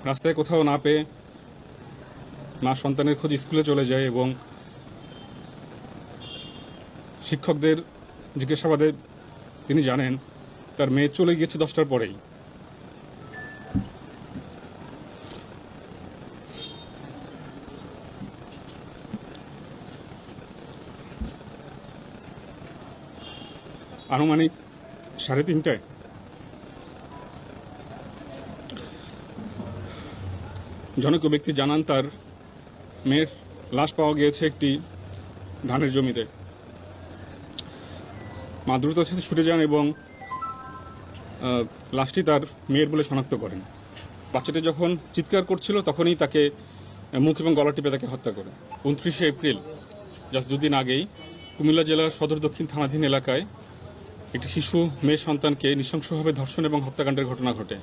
রাস্তায় কোথাও না পেয়ে মা সন্তানের খোঁজ স্কুলে চলে যায় এবং শিক্ষকদের জিজ্ঞাসাবাদে তিনি জানেন তার মেয়ে চলে গিয়েছে 10টার পরেই। আনুমানিক 3:30টায় জনৈক ব্যক্তি জানান তার মেয়ের লাশ পাওয়া গিয়েছে একটি ধানের জমিতে। মা দ্রুত ছুটে যান এবং লাশটি তার মেয়ের বলে শনাক্ত করেন। বাচ্চাটি যখন চিৎকার করছিল তখনই তাকে মুখ এবং গলা টিপে তাকে হত্যা করে। 29শে এপ্রিল, জাস্ট দুদিন আগেই কুমিল্লা জেলার সদর দক্ষিণ থানাধীন এলাকায় একটি শিশু মেয়ে সন্তানকে নৃশংসভাবে ধর্ষণ এবং হত্যাকাণ্ডের ঘটনা ঘটে।